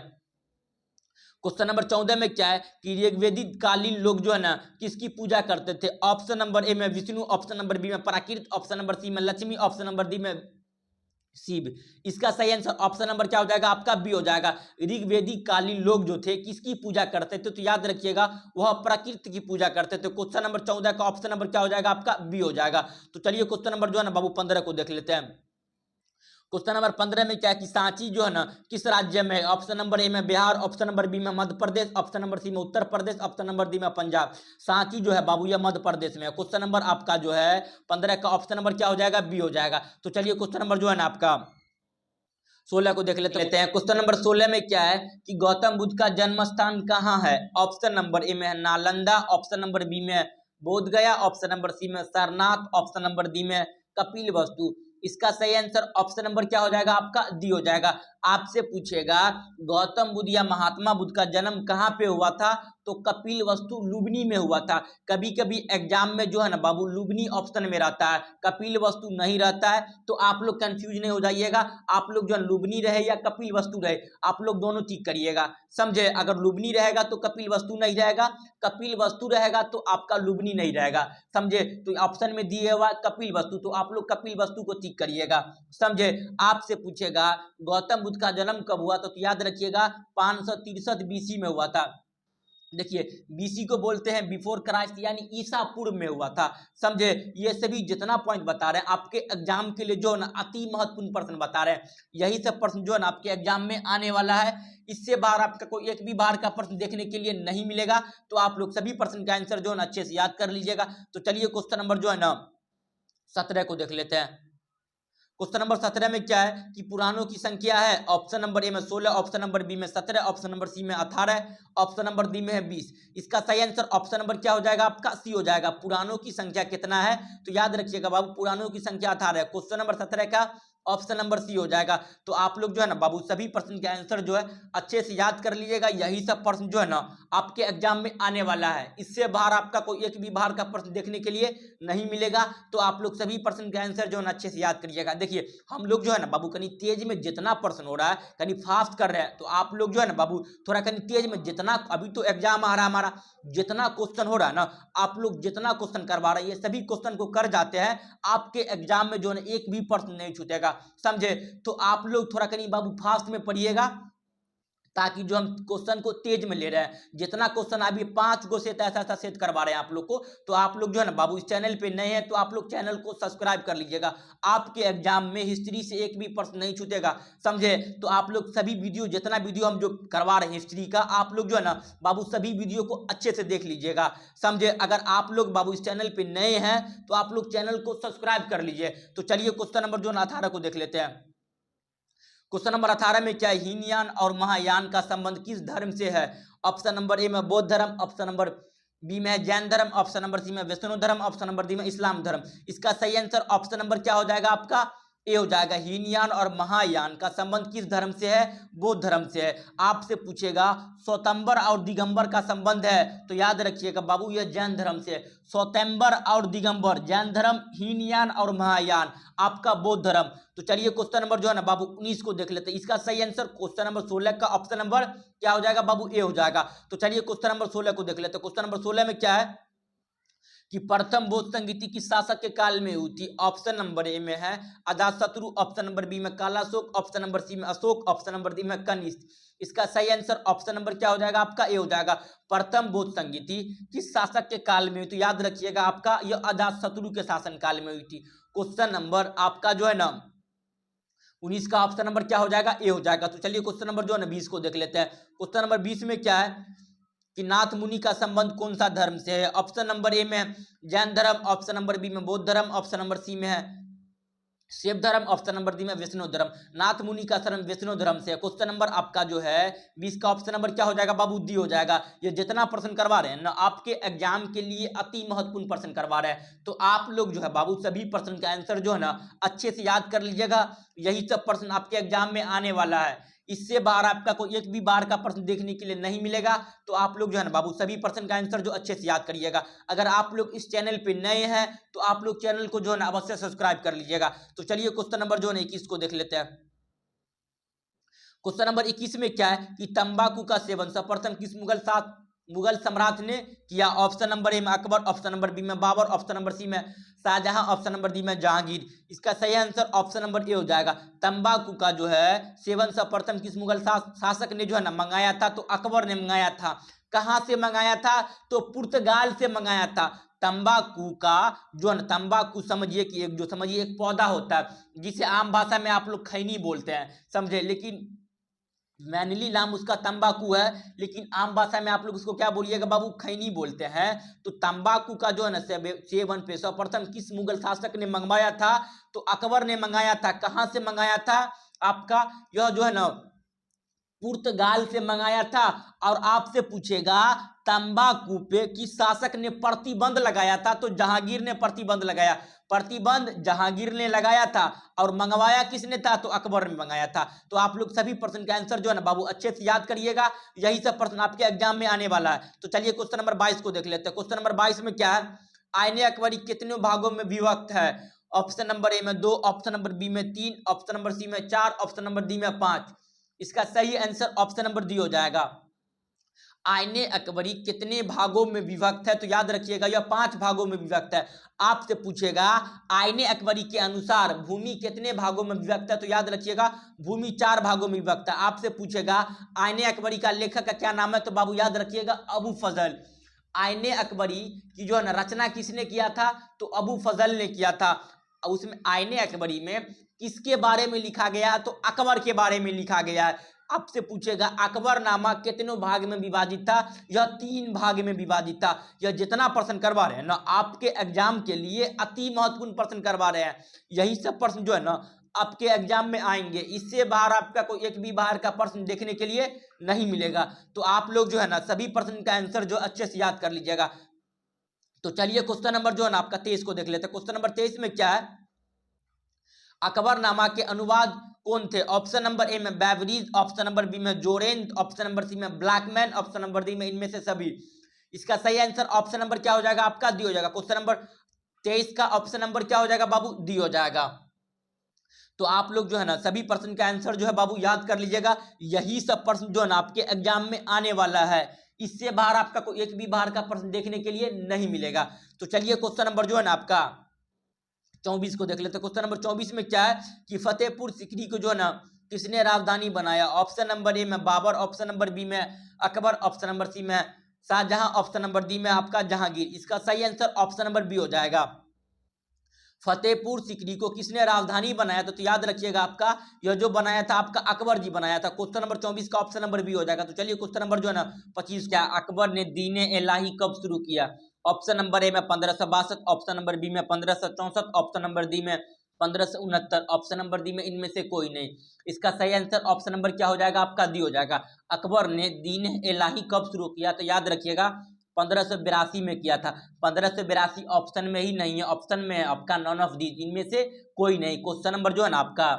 क्वेश्चन नंबर 14 में क्या है कि ऋग्वेदिक कालीन लोग जो है ना किसकी पूजा करते थे? ऑप्शन नंबर ए में विष्णु, ऑप्शन नंबर बी में प्राकृत, ऑप्शन नंबर सी में लक्ष्मी, ऑप्शन नंबर डी में शिव। इसका सही आंसर ऑप्शन नंबर क्या हो जाएगा आपका? बी हो जाएगा। ऋग्वेदिक कालीन लोग जो थे किसकी पूजा करते थे? तो याद रखिएगा वह प्रकृति की पूजा करते थे। क्वेश्चन नंबर 14 का ऑप्शन नंबर क्या हो जाएगा आपका? बी हो जाएगा। तो चलिए क्वेश्चन नंबर जो है ना बाबू 15 को देख लेते हैं। क्वेश्चन नंबर 15 में क्या है कि सांची जो है ना किस राज्य में है? ऑप्शन नंबर ए में बिहार, ऑप्शन नंबर बी में Madhya Pradesh, option number C में Uttar Pradesh, option number D में पंजाब। सांची जो है बाबू ये मध्य प्रदेश में है। क्वेश्चन नंबर आपका जो है 15 का ऑप्शन नंबर क्या हो जाएगा? बी हो जाएगा। तो चलिए क्वेश्चन नंबर जो है ना आपका 16 को देख लेते हैं। क्वेश्चन नंबर 16 में क्या है कि गौतम बुद्ध का जन्म स्थान कहाँ है? ऑप्शन नंबर ए में है नालंदा, ऑप्शन नंबर बी में बोध गया, ऑप्शन नंबर सी में सारनाथ, ऑप्शन नंबर डी में कपिल वस्तु। इसका सही आंसर ऑप्शन नंबर क्या हो जाएगा आपका? डी हो जाएगा। आपसे पूछेगा गौतम बुद्ध या महात्मा बुद्ध का जन्म कहाँ पे हुआ था? तो कपिल वस्तु लुबनी में हुआ था। कभी कभी एग्जाम में जो है ना बाबू लुबनी ऑप्शन में रहता है, कपिल वस्तु नहीं रहता है। तो आप लोग कंफ्यूज नहीं हो जाइएगा। आप लोग जो लुबनी रहे या कपिल वस्तु रहे, आप लोग दोनों ठीक करिएगा, समझे। अगर लुबनी रहेगा तो कपिल वस्तु नहीं रहेगा, कपिल वस्तु रहेगा तो आपका लुबनी नहीं रहेगा, समझे। तो ऑप्शन में दिए हुआ कपिल वस्तु, तो आप लोग कपिल वस्तु को ठीक करिएगा, समझे। आपसे पूछेगा गौतम बुद्ध का जन्म कब हुआ? तो याद रखिएगा 563 बीसी में हुआ था। देखिए बीसी को बोलते हैं बिफोर क्राइस्ट, यानी ईसा पूर्व में हुआ था, समझे। ये सभी जितना पॉइंट बता रहे हैं आपके एग्जाम के लिए जो है ना अति महत्वपूर्ण प्रश्न बता रहे हैं। यही सब प्रश्न जो है ना आपके एग्जाम में आने वाला है। इससे बाहर आपका कोई एक भी बाहर का प्रश्न देखने के लिए नहीं मिलेगा। तो आप लोग सभी प्रश्न का आंसर जो है ना अच्छे से याद कर लीजिएगा। तो चलिए क्वेश्चन नंबर जो है ना 17 को देख लेते हैं। क्वेश्चन नंबर 17 में क्या है कि पुराणों की संख्या है? ऑप्शन नंबर ए में 16, ऑप्शन नंबर बी में 17, ऑप्शन नंबर सी में 18, ऑप्शन नंबर डी में है 20। इसका सही आंसर ऑप्शन नंबर क्या हो जाएगा आपका? सी हो जाएगा। पुराणों की संख्या कितना है? तो याद रखिएगा बाबू पुराणों की संख्या 18 है। क्वेश्चन नंबर 17 का ऑप्शन नंबर सी हो जाएगा। तो आप लोग जो है ना बाबू सभी प्रश्न के आंसर जो है अच्छे से याद कर लीजिएगा। यही सब प्रश्न जो है ना आपके एग्जाम में आने वाला है। इससे बाहर आपका कोई एक भी बाहर का प्रश्न देखने के लिए नहीं मिलेगा। तो आप लोग सभी प्रश्न के आंसर जो है ना अच्छे से याद करिएगा। देखिए हम लोग जो है ना बाबू कहीं तेज में जितना प्रश्न हो रहा है, कहीं फास्ट कर रहे हैं, तो आप लोग जो है ना बाबू थोड़ा कहीं तेज में जितना, अभी तो एग्जाम आ रहा है हमारा, जितना क्वेश्चन हो रहा है ना, आप लोग जितना क्वेश्चन करवा रहे हैं ये सभी क्वेश्चन को कर जाते हैं, आपके एग्जाम में जो है एक भी प्रश्न नहीं छूटेगा, समझे। तो आप लोग थोड़ा कहीं बाबू फास्ट में पढ़िएगा, ताकि जो हम क्वेश्चन को तेज में ले रहे हैं, जितना क्वेश्चन अभी 5 गो सेट ऐसा सेट करवा रहे हैं आप लोग को। तो आप लोग जो है ना बाबू इस चैनल पे नए हैं तो आप लोग चैनल को सब्सक्राइब कर लीजिएगा। आपके एग्जाम में हिस्ट्री से एक भी प्रश्न नहीं छूटेगा, समझे। तो आप लोग सभी वीडियो, जितना वीडियो हम जो करवा रहे हैं हिस्ट्री का, आप लोग जो है ना बाबू सभी वीडियो को अच्छे से देख लीजिएगा, समझे। अगर आप लोग बाबू इस चैनल पे नए हैं तो आप लोग चैनल को सब्सक्राइब कर लीजिए। तो चलिए क्वेश्चन नंबर जो है 18 को देख लेते हैं। क्वेश्चन नंबर 18 में क्या है, हीनयान और महायान का संबंध किस धर्म से है? ऑप्शन नंबर ए में बौद्ध धर्म, ऑप्शन नंबर बी में है जैन धर्म, ऑप्शन नंबर सी में वैष्णव धर्म, ऑप्शन नंबर डी में इस्लाम धर्म। इसका सही आंसर ऑप्शन नंबर क्या हो जाएगा आपका? ए हो जाएगा। हीनयान और महायान का संबंध किस धर्म से है? बौद्ध धर्म से है। आपसे पूछेगा स्वतंबर और दिगंबर का संबंध है, तो याद रखिएगा बाबू यह जैन धर्म से है। स्वतंबर और दिगंबर जैन धर्म, हीनयान और महायान आपका बौद्ध धर्म। तो चलिए क्वेश्चन नंबर जो है ना बाबू 19 को देख लेते हैं। इसका सही आंसर क्वेश्चन नंबर 16 का ऑप्शन नंबर क्या हो जाएगा बाबू? ए हो जाएगा। तो चलिए क्वेश्चन नंबर 16 को देख लेते हैं। क्वेश्चन नंबर 16 में क्या है कि प्रथम बौद्ध संगीति किस शासक के काल में हुई थी? ऑप्शन नंबर ए में है अजातशत्रु, ऑप्शन नंबर बी में कालाशोक, ऑप्शन नंबर सी में अशोक, ऑप्शन नंबर डी में कनिष्क। इसका सही आंसर ऑप्शन नंबर क्या हो जाएगा आपका? ए हो जाएगा। प्रथम बौद्ध संगीति किस शासक के काल में हुई? तो याद रखिएगा आपका यह अजातशत्रु के शासन काल में हुई थी। क्वेश्चन नंबर आपका जो है ना 19 का ऑप्शन नंबर क्या हो जाएगा? ए हो जाएगा। तो चलिए क्वेश्चन नंबर जो है ना 20 को देख लेते हैं। क्वेश्चन नंबर 20 में क्या है कि नाथ मुनि का संबंध कौन सा धर्म से है? ऑप्शन नंबर ए में जैन धर्म, ऑप्शन नंबर बी में बौद्ध धर्म, ऑप्शन नंबर सी में है शिव धर्म, ऑप्शन नंबर डी में वैष्णव धर्म। नाथ मुनि का शरण वैष्णव धर्म से है। क्वेश्चन नंबर आपका जो है 20 का ऑप्शन नंबर क्या हो जाएगा बाबू? डी हो जाएगा। ये जितना प्रश्न करवा रहे हैं ना आपके एग्जाम के लिए अति महत्वपूर्ण प्रश्न करवा रहे हैं। तो आप लोग जो है बाबू सभी प्रश्न का आंसर जो है ना अच्छे से याद कर लीजिएगा। यही सब प्रश्न आपके एग्जाम में आने वाला है। इससे बाहर आपका कोई एक भी बार का प्रश्न देखने के लिए नहीं मिलेगा। तो आप लोग जो है ना बाबू सभी प्रश्न का आंसर जो अच्छे से याद करिएगा। अगर आप लोग इस चैनल पे नए हैं तो आप लोग चैनल को जो है ना अवश्य सब्सक्राइब कर लीजिएगा। तो चलिए क्वेश्चन नंबर जो है 21 को देख लेते हैं। क्वेश्चन नंबर 21 में क्या है कि तंबाकू का सेवन सर्वप्रथम किस मुगल सम्राट ने किया? ऑप्शन नंबर ए में अकबर, ऑप्शन नंबर बी में बाबर, ऑप्शन नंबर सी में शाहजहां, ऑप्शन नंबर डी में जहांगीर। इसका सही आंसर ऑप्शन नंबर ए हो जाएगा। तंबाकू का जो है सेवन सर्वप्रथम किस मुगल शासक ने जो है ना मंगाया था? तो अकबर ने मंगाया था। कहां से मंगाया था? तो पुर्तगाल से मंगाया था। तंबाकू का जो है ना, तंबाकू समझिए कि एक पौधा होता है जिसे आम भाषा में आप लोग खैनी बोलते हैं, समझे। लेकिन मैनली नाम उसका तंबाकू है, लेकिन आम भाषा में आप लोग उसको क्या बोलिएगा बाबू? खैनी बोलते हैं। तो तंबाकू का जो है ना सेवन पे सर्वप्रथम किस मुगल शासक ने मंगवाया था? तो अकबर ने मंगाया था। कहां से मंगाया था? आपका यह जो है ना पुर्तगाल से मंगाया था। और आपसे पूछेगा तंबाकू पे किस शासक ने प्रतिबंध लगाया था? तो जहांगीर ने प्रतिबंध लगाया। प्रतिबंध जहांगीर ने लगाया था और मंगवाया किसने था? तो अकबर ने मंगाया था। तो आप लोग सभी प्रश्न का आंसर जो है ना बाबू अच्छे से याद करिएगा। यही सब प्रश्न आपके एग्जाम में आने वाला है। तो चलिए क्वेश्चन नंबर 22 को देख लेते हैं। क्वेश्चन नंबर 22 में क्या है, आईने अकबरी कितने भागों में विभक्त है? ऑप्शन नंबर ए में 2, ऑप्शन नंबर बी में 3, ऑप्शन नंबर सी में 4, ऑप्शन नंबर डी में 5। इसका सही आंसर ऑप्शन नंबर डी हो जाएगा। आईने अकबरी कितने भागों में विभक्त है? तो याद रखिएगा यह 5 भागों में विभक्त है। आपसे पूछेगा आईने अकबरी के अनुसार भूमि कितने भागों में विभक्त है? तो याद रखिएगा भूमि 4 भागों में विभक्त है। आपसे पूछेगा आईने अकबरी का लेखक का क्या नाम है? तो बाबू याद रखिएगा अबू फजल। आईने अकबरी की जो है ना रचना किसने किया था? तो अबू फजल ने किया था। उसमें आईने अकबरी में किसके बारे में लिखा गया? तो अकबर के बारे में लिखा गया है। आपसे पूछेगा अकबरनामा कितनों भाग में विभाजित था? यह 3 भाग में विभाजित था। यह जितना प्रश्न करवा रहे हैं ना आपके एग्जाम के लिए अति महत्वपूर्ण प्रश्न करवा रहे हैं। यही सब प्रश्न जो है ना आपके एग्जाम में आएंगे। इससे बाहर आपका कोई एक भी बाहर का प्रश्न देखने के लिए नहीं मिलेगा। तो आप लोग जो है ना सभी प्रश्न का आंसर जो अच्छे से याद कर लीजिएगा। तो चलिए क्वेश्चन नंबर जो है ना आपका 23 को देख लेते हैं। क्वेश्चन नंबर 23 में क्या है, अकबरनामा के अनुवाद कौन थे? ऑप्शन नंबर ए में बेवरीज, ऑप्शन नंबर बी में जोरेंट, ऑप्शन नंबर सी में ब्लैकमैन, ऑप्शन नंबर डी में इनमें से सभी। इसका सही आंसर ऑप्शन नंबर क्या हो जाएगा आपका? डी हो जाएगा। क्वेश्चन नंबर 23 का ऑप्शन नंबर क्या हो जाएगा बाबू? डी हो जाएगा। तो आप लोग जो है ना सभी प्रश्न का आंसर जो है बाबू याद कर लीजिएगा। यही सब प्रश्न जो है ना आपके एग्जाम में आने वाला है। इससे बाहर आपका कोई एक भी बाहर का प्रश्न देखने के लिए नहीं मिलेगा। तो चलिए क्वेश्चन नंबर जो है ना आपका 24 को देख लेते हैं। क्वेश्चन नंबर 24 में क्या है कि फतेहपुर सीकरी को जो है ना किसने राजधानी बनाया? ऑप्शन नंबर ए में बाबर, ऑप्शन नंबर बी में अकबर, ऑप्शन नंबर सी में शाहजहां, ऑप्शन नंबर डी में आपका जहांगीर। इसका सही आंसर ऑप्शन नंबर बी हो जाएगा। फतेहपुर सीकरी को किसने राजधानी बनाया था? तो याद रखिएगा आपका यह जो बनाया था आपका अकबर जी बनाया था। क्वेश्चन नंबर 24 का ऑप्शन नंबर बी हो जाएगा। तो चलिए क्वेश्चन नंबर जो है ना 25 क्या, अकबर ने दीन इलाही कब शुरू किया? ऑप्शन नंबर ए में 1562, ऑप्शन नंबर बी में 1564, ऑप्शन नंबर डी में 1569, ऑप्शन नंबर डी में इनमें से कोई नहीं। इसका सही आंसर ऑप्शन नंबर क्या हो जाएगा आपका? डी हो जाएगा। अकबर ने दीन इलाही कब शुरू किया? तो याद रखिएगा 1582 में किया था। 1582 ऑप्शन में ही नहीं है, ऑप्शन में है आपका नॉन ऑफ दीज, इनमें से कोई नहीं। क्वेश्चन नंबर जो है ना आपका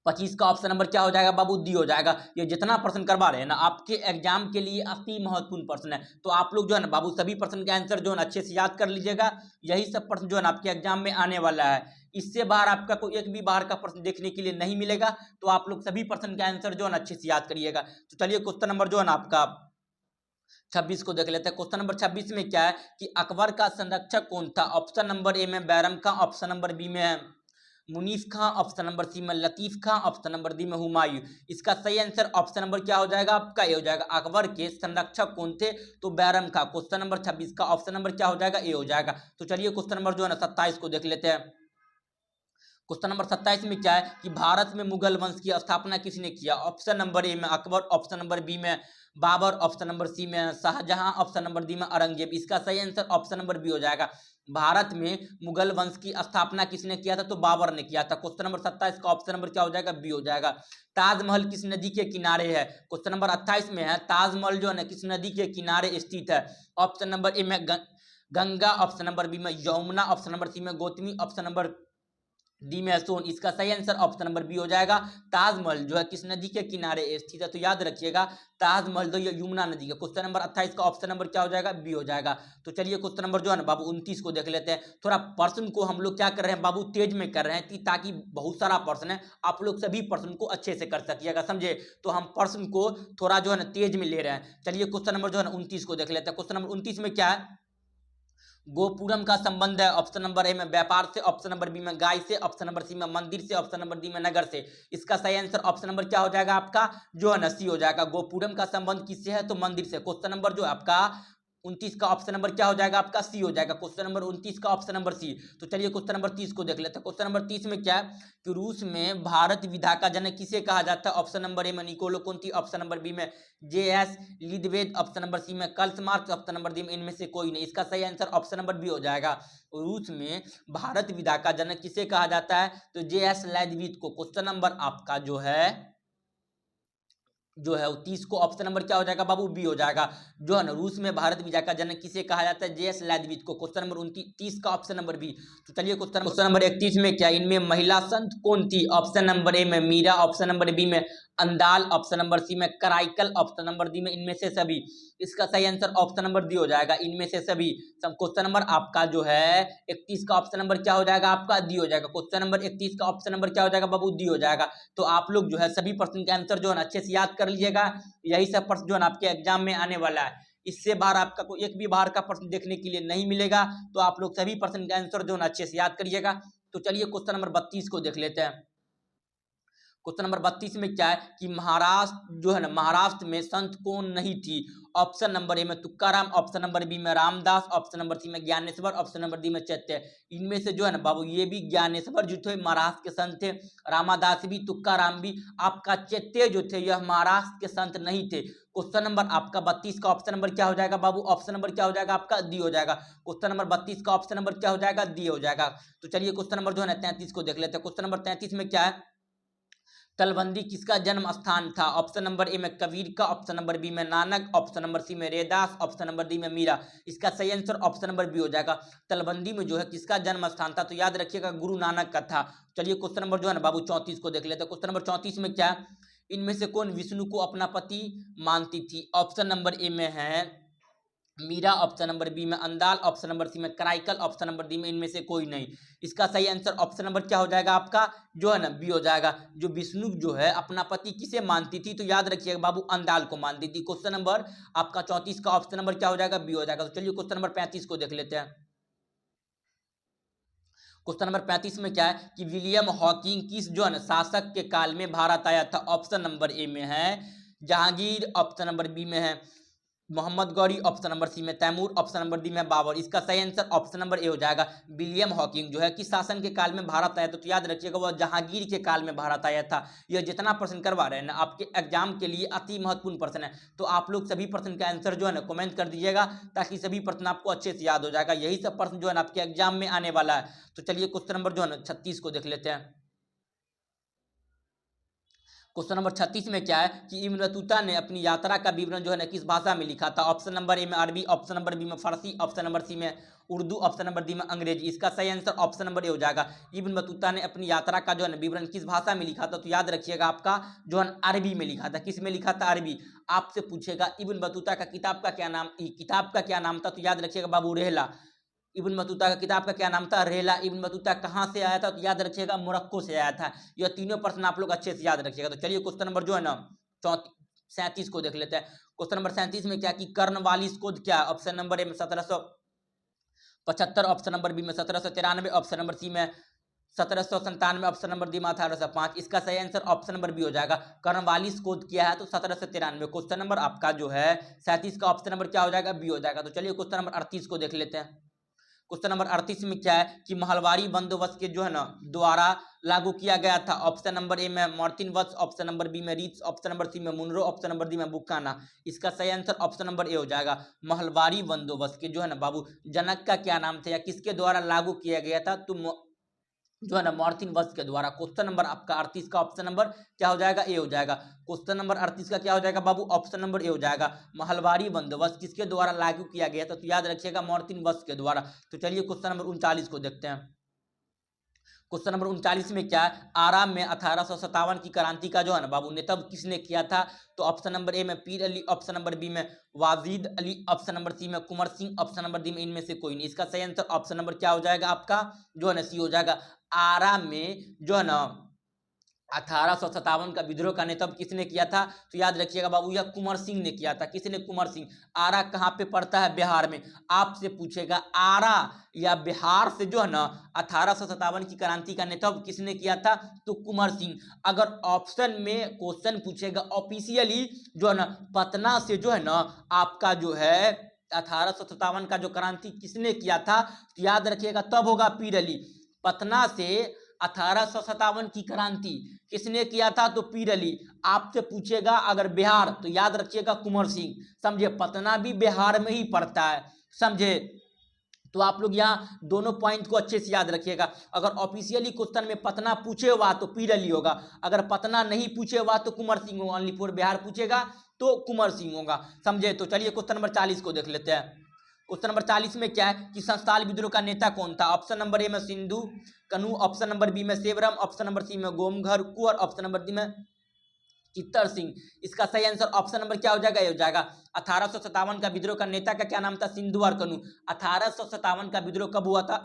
25 का ऑप्शन नंबर क्या हो जाएगा बाबू? डी हो जाएगा। ये जितना प्रश्न करवा रहे हैं ना आपके एग्जाम के लिए अति महत्वपूर्ण प्रश्न है। तो आप लोग जो है ना बाबू सभी प्रश्न के आंसर जो है ना अच्छे से याद कर लीजिएगा। यही सब प्रश्न जो है ना आपके एग्जाम में आने वाला है। इससे बाहर आपका कोई एक भी बाहर का प्रश्न देखने के लिए नहीं मिलेगा। तो आप लोग सभी प्रश्न के आंसर जो है ना अच्छे से याद करिएगा। तो चलिए क्वेश्चन नंबर जो है ना आपका 26 को देख लेते हैं। क्वेश्चन नंबर 26 में क्या है कि अकबर का संरक्षक कौन था? ऑप्शन नंबर ए में बैरम खां, ऑप्शन नंबर बी में मुनीफ खां, ऑप्शन नंबर सी में लतीफ खां, ऑप्शन नंबर डी में हुमायूं। इसका सही आंसर ऑप्शन नंबर क्या हो जाएगा आपका? ए हो जाएगा। अकबर के संरक्षक कौन थे? तो बैरम खां। क्वेश्चन नंबर 26 का ऑप्शन नंबर क्या हो जाएगा? ए हो जाएगा। तो चलिए क्वेश्चन नंबर जो है ना 27 को देख लेते हैं। क्वेश्चन नंबर 27 में क्या है कि भारत में मुगल वंश की स्थापना किसने किया? ऑप्शन नंबर ए में अकबर, ऑप्शन नंबर बी में बाबर, ऑप्शन नंबर सी में शाहजहां, ऑप्शन नंबर डी में औरंगजेब। इसका सही आंसर ऑप्शन नंबर बी हो जाएगा। भारत में मुगल वंश की स्थापना किसने किया था? तो बाबर ने किया था। क्वेश्चन नंबर 27 का ऑप्शन नंबर क्या हो जाएगा? बी हो जाएगा। ताजमहल किस नदी के किनारे है? क्वेश्चन नंबर 28 में है ताजमहल जो है ना किस नदी के किनारे स्थित है? ऑप्शन नंबर ए में गंगा, ऑप्शन नंबर बी में यमुना, ऑप्शन नंबर सी में गौतमी, ऑप्शन नंबर डी में सोन। इसका सही आंसर ऑप्शन नंबर बी हो जाएगा। ताजमहल जो है किस नदी के किनारे स्थित है? तो याद रखिएगा ताजमहल जो ये यमुना नदी का। क्वेश्चन नंबर 28 का ऑप्शन नंबर क्या हो जाएगा? बी हो जाएगा। तो चलिए क्वेश्चन नंबर जो है ना बाबू 29 को देख लेते हैं। थोड़ा प्रश्न को हम लोग क्या कर रहे हैं बाबू तेज में कर रहे हैं ताकि बहुत सारा प्रश्न है आप लोग सभी प्रश्न को अच्छे से कर सकिएगा, समझे? तो हम प्रश्न को थोड़ा जो है ना तेज में ले रहे हैं। चलिए क्वेश्चन नंबर जो है ना 29 को देख लेते हैं। क्वेश्चन नंबर 29 में क्या है? गोपुरम का संबंध है ऑप्शन नंबर ए में व्यापार से, ऑप्शन नंबर बी में गाय से, ऑप्शन नंबर सी में मंदिर से, ऑप्शन नंबर डी में नगर से। इसका सही आंसर ऑप्शन नंबर क्या हो जाएगा आपका? जो है ना सी हो जाएगा। गोपुरम का संबंध किससे है? तो मंदिर से। क्वेश्चन नंबर जो है आपका 29 का ऑप्शन नंबर क्या हो जाएगा आपका? सी हो जाएगा। क्वेश्चन नंबर 29 का ऑप्शन नंबर सी। तो चलिए क्वेश्चन नंबर 30 को देख लेते हैं। क्वेश्चन नंबर 30 में क्या है कि रूस में भारत विधा का जनक किसे कहा जाता है? ऑप्शन नंबर ए में Niccolo Conti, option number B में जे.एस. लिदवेद, ऑप्शन नंबर सी में Karl Marx, option number D में इनमें से कोई नहीं। इसका सही आंसर ऑप्शन नंबर बी हो जाएगा। रूस में भारत विधा का जनक किसे कहा जाता है? तो जे.एस. लिदवेद को। क्वेश्चन नंबर आपका जो है 30 को ऑप्शन नंबर क्या हो जाएगा बाबू? बी हो जाएगा। जो है ना रूस में भारत विजा का जनक किसे कहा जाता है? जे.एस. लिदवेद को। क्वेश्चन नंबर 29 का ऑप्शन नंबर बी। तो चलिए क्वेश्चन नंबर 31 में क्या इनमें महिला संत कौन थी? ऑप्शन नंबर ए में मीरा, ऑप्शन नंबर बी में अंदाल, ऑप्शन नंबर सी में कराइकल, ऑप्शन नंबर डी में इनमें से सभी। इसका सही आंसर ऑप्शन नंबर डी हो जाएगा, इनमें से सभी। क्वेश्चन नंबर आपका जो है 31 का ऑप्शन नंबर क्या हो जाएगा आपका? डी हो जाएगा। क्वेश्चन नंबर 31 का ऑप्शन नंबर क्या हो जाएगा बाबू? डी हो जाएगा। तो आप लोग जो है सभी प्रश्न के आंसर जो है अच्छे से याद कर लीजिएगा। यही सब प्रश्न जो है आपके एग्जाम में आने वाला है। इससे बाहर आपका कोई एक भी बाहर का प्रश्न देखने के लिए नहीं मिलेगा। तो आप लोग सभी प्रश्न के आंसर जो है अच्छे से याद करिएगा। तो चलिए क्वेश्चन नंबर 32 को देख लेते हैं। क्वेश्चन नंबर 32 में क्या है कि महाराष्ट्र जो है ना महाराष्ट्र में संत कौन नहीं थी? ऑप्शन नंबर ए में तुकाराम, ऑप्शन नंबर बी में रामदास, ऑप्शन नंबर सी में ज्ञानेश्वर, ऑप्शन नंबर डी में चैत्य। इनमें से जो है ना बाबू ये भी ज्ञानेश्वर जो थे महाराष्ट्र के संत थे, रामादास भी, तुकाराम भी। आपका चैत्य जो थे यह महाराष्ट्र के संत नहीं थे। क्वेश्चन नंबर आपका 32 का ऑप्शन नंबर क्या हो जाएगा बाबू? ऑप्शन नंबर क्या हो जाएगा आपका? डी हो जाएगा। क्वेश्चन नंबर 32 का ऑप्शन नंबर क्या हो जाएगा? डी हो जाएगा। तो चलिए क्वेश्चन नंबर जो है ना 33 को देख लेते हैं। क्वेश्चन नंबर 33 में क्या है तलबंदी किसका जन्म स्थान था? ऑप्शन नंबर ए में कबीर का, ऑप्शन नंबर बी में नानक, ऑप्शन नंबर सी में रेदास, ऑप्शन नंबर डी में मीरा। इसका सही आंसर ऑप्शन नंबर बी हो जाएगा। तलबंदी में जो है किसका जन्म स्थान था? तो याद रखिएगा गुरु नानक का था। चलिए क्वेश्चन नंबर जो है ना बाबू 34 को देख लेते हैं। क्वेश्चन नंबर 34 में क्या है? इनमें से कौन विष्णु को अपना पति मानती थी? ऑप्शन नंबर ए में है मीरा, ऑप्शन नंबर बी में अंदाल, ऑप्शन नंबर सी में कराइकल, ऑप्शन नंबर डी में इनमें से कोई नहीं। इसका सही आंसर ऑप्शन नंबर क्या हो जाएगा आपका? जो है ना बी हो जाएगा। जो विष्णु जो है अपना पति किसे मानती थी? तो याद रखिएगा बाबू अंदाल को मानती थी। क्वेश्चन नंबर आपका 34 का ऑप्शन नंबर क्या हो जाएगा? बी हो जाएगा। तो चलिए क्वेश्चन नंबर 35 को देख लेते हैं। क्वेश्चन नंबर 35 में क्या है कि विलियम हॉकिंग किस जो है ना शासक के काल में भारत आया था? ऑप्शन नंबर ए में है जहांगीर, ऑप्शन नंबर बी में है Mohammad Ghori, option number C में तैमूर, ऑप्शन नंबर डी में बाबर। इसका सही आंसर ऑप्शन नंबर ए हो जाएगा। विलियम हॉकिंग जो है किस शासन के काल में भारत आया था? तो याद रखिएगा वह जहांगीर के काल में भारत आया था। यह जितना प्रश्न करवा रहे हैं ना आपके एग्जाम के लिए अति महत्वपूर्ण प्रश्न है, तो आप लोग सभी प्रश्न का आंसर जो है ना कमेंट कर दीजिएगा, ताकि सभी प्रश्न आपको अच्छे से याद हो जाएगा। यही सब प्रश्न जो है ना आपके एग्जाम में आने वाला है। तो चलिए क्वेश्चन नंबर जो है ना 36 को देख लेते हैं। क्वेश्चन नंबर 36 में क्या है कि इब्न बतूता ने अपनी यात्रा का विवरण जो है ना किस भाषा में लिखा था? ऑप्शन नंबर ए में अरबी, ऑप्शन नंबर बी में फारसी, ऑप्शन नंबर सी में उर्दू, ऑप्शन नंबर डी में अंग्रेजी। इसका सही आंसर ऑप्शन नंबर ए हो जाएगा। इब्न बतूता ने अपनी यात्रा का जो है ना विवरण किस भाषा में लिखा था? तो याद रखिएगा आपका जो है अरबी में लिखा था। किस में लिखा था? अरबी। आपसे पूछेगा इब्न बतूता का किताब का क्या नाम, किताब का क्या नाम था? तो याद रखिएगा बाबू रेहला। इब्न बतूता का किताब का क्या नाम था? रेहला। इब्न बतूता कहाँ से आया था? तो याद रखिएगा मोरक्को से आया था। यह तीनों प्रश्न आप लोग अच्छे से याद रखिएगा। तो चलिए क्वेश्चन नंबर जो है ना 37 को देख लेते हैं। क्वेश्चन नंबर 37 में क्या कि कर्नवालिस कोड क्या है? ऑप्शन नंबर ए में 1775, ऑप्शन नंबर बी में 1793, ऑप्शन नंबर सी में 1797, ऑप्शन नंबर डी में 1805। इसका सही आंसर ऑप्शन नंबर बी हो जाएगा। कर्नवालिस कोड किया है तो 1793। क्वेश्चन नंबर आपका जो है 37 का ऑप्शन नंबर क्या हो जाएगा? बी हो जाएगा। तो चलिए क्वेश्चन नंबर 38 को देख लेते हैं। क्वेश्चन नंबर 38 में क्या है कि महलवारी बंदोबस्त के जो है ना द्वारा लागू किया गया था? ऑप्शन नंबर ए में मार्टिन वत्स, ऑप्शन नंबर बी में रीत्स, ऑप्शन नंबर सी में मुनरो, ऑप्शन नंबर डी में बुकाना। इसका सही आंसर ऑप्शन नंबर ए हो जाएगा। महलवारी बंदोबस्त के जो है ना बाबू जनक का क्या नाम था या किसके द्वारा लागू किया गया था? तो जो है ना मार्टिन वत्स के द्वारा। क्वेश्चन नंबर आपका 38 का ऑप्शन नंबर क्या हो जाएगा? ए हो जाएगा। क्वेश्चन नंबर 38 का क्या हो जाएगा बाबू? ऑप्शन नंबर ए हो जाएगा। महलवारी बंदोबस्त किसके द्वारा लागू किया गया था? तो याद रखिएगा मार्टिन वत्स के द्वारा। तो चलिए क्वेश्चन नंबर 39 को देखते हैं। क्वेश्चन नंबर 39 में क्या है? आराम में 1857 की क्रांति का जो है ना बाबू नेतृत्व किसने किया था? तो ऑप्शन नंबर ए में पीर अली, ऑप्शन नंबर बी में Wajid Ali, option number C में Kunwar Singh, option number D में इनमें से कोई नहीं। इसका सही आंसर ऑप्शन नंबर क्या हो जाएगा आपका? जो है ना सी हो जाएगा। आराम में जो है ना 1857 का विद्रोह का नेतृत्व किसने किया था? तो याद रखिएगा बाबू यह कुंवर सिंह ने किया था। किसने? कुंवर सिंह। आरा कहाँ पे पड़ता है? बिहार में। आपसे पूछेगा आरा या बिहार से जो है ना 1857 की क्रांति का नेतृत्व किसने किया था? तो कुंवर सिंह। अगर ऑप्शन में क्वेश्चन पूछेगा ऑफिशियली जो है ना पटना से जो है ना आपका जो है 1857 का जो क्रांति किसने किया था? तो याद रखिएगा तब होगा पीर अली। पटना से 1857 की क्रांति किसने किया था? तो पीर अली। आपसे पूछेगा अगर बिहार तो याद रखिएगा कुंवर सिंह। समझे? पटना भी बिहार में ही पड़ता है। समझे? तो आप लोग यहाँ दोनों पॉइंट को अच्छे से याद रखिएगा। अगर ऑफिशियली क्वेश्चन में पटना पूछे हुआ तो पीर अली होगा, अगर पटना नहीं पूछे हुआ तो कुंवर सिंह होगा। ओनली फॉर बिहार पूछेगा तो कुंवर सिंह होगा। समझे? तो चलिए क्वेश्चन नंबर 40 को देख लेते हैं। क्वेश्चन नंबर 40 में क्या है कि संस्थाल विद्रोह का नेता कौन था? ऑप्शन नंबर ए में सिंधु कनु, ऑप्शन नंबर बी में सेवरम, ऑप्शन नंबर सी में गोमघर कुंवर, ऑप्शन नंबर डी में चित्तर सिंह। इसका सही आंसर ऑप्शन नंबर क्या हो जाएगा? ये हो जाएगा। 1857 का विद्रोह का नेता का क्या नाम था? सिंधु और कनु। 1857 का विद्रोह कब हुआ था?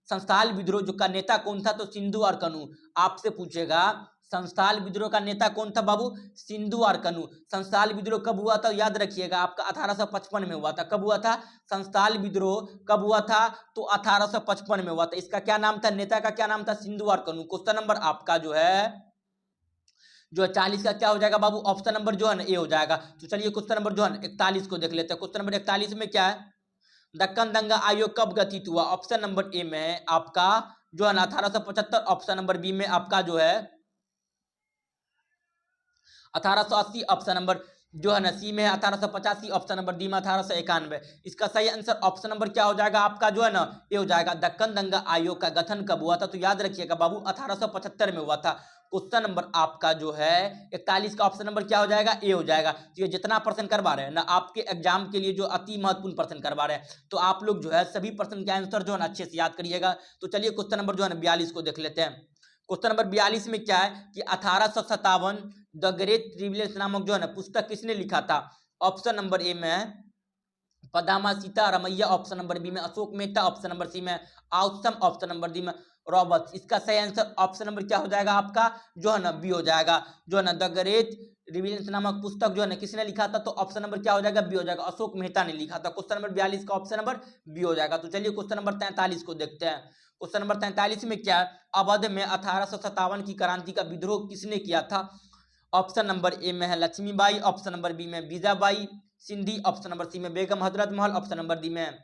संस्थाल विद्रोह जो का नेता कौन था? तो सिंधु और कनु। आपसे पूछेगा संस्थाल विद्रोह का नेता कौन था बाबू? सिंधु और कनु। संस्थाल विद्रोह कब हुआ था? याद रखिएगा आपका 1855 में हुआ था। कब हुआ था? संस्थाल विद्रोह कब हुआ था? तो 1855 में हुआ था। इसका क्या नाम था? नेता का क्या नाम था? सिंधु और कनु। क्वेश्चन नंबर आपका जो है 40 का क्या हो जाएगा बाबू? ऑप्शन नंबर जो है ना ए हो जाएगा। तो चलिए क्वेश्चन नंबर जो है ना 41 को देख लेते हैं। क्वेश्चन नंबर 41 में क्या है? दक्कन दंगा आयोग कब गठित हुआ? ऑप्शन नंबर ए में आपका जो है ना 1875, ऑप्शन नंबर बी में आपका जो है 1880, ऑप्शन नंबर जो है ना सी में 1885, ऑप्शन नंबर डी में 1891। इसका सही आंसर ऑप्शन नंबर क्या हो जाएगा आपका? जो है ना ये हो जाएगा। दक्कन दंगा आयोग का गठन कब हुआ था? तो याद रखिएगा बाबू 1875 में हुआ था। क्वेश्चन नंबर आपका जो है 41 का ऑप्शन नंबर क्या हो जाएगा, ए हो जाएगा। तो ये जितना प्रश्न करवा रहे हैं ना आपके एग्जाम के लिए जो अति महत्वपूर्ण प्रश्न करवा रहे हैं, तो आप लोग जो है सभी प्रश्न के आंसर जो है अच्छे से याद करिएगा। तो चलिए क्वेश्चन नंबर जो है ना 42 को देख लेते हैं। क्वेश्चन नंबर 42 में क्या है कि 1857 द ग्रेट रिविलेशन नामक जो है ना पुस्तक किसने लिखा था। ऑप्शन नंबर ए में Pattabhi Sitaramayya, option number B में Ashok Mehta, option number C में आउटसम, ऑप्शन नंबर डी में रॉबर्ट्स। इसका सही आंसर ऑप्शन नंबर क्या हो जाएगा आपका जो है ना बी हो जाएगा। जो है ना द ग्रेट रिविलेशन नामक पुस्तक जो है ना किसने लिखा था, तो ऑप्शन नंबर क्या हो जाएगा, बी हो जाएगा, अशोक मेहता ने लिखा था। क्वेश्चन नंबर 42 का ऑप्शन नंबर बी हो जाएगा। तो चलिए क्वेश्चन नंबर 43 को देखते हैं। क्वेश्चन नंबर 43 में क्या है, अवध में 1857 की क्रांति का विद्रोह किसने किया था। ऑप्शन नंबर ए में है लक्ष्मीबाई, ऑप्शन नंबर बी में बीजाबाई सिंधी, ऑप्शन नंबर सी में Begum Hazrat Mahal, option number D में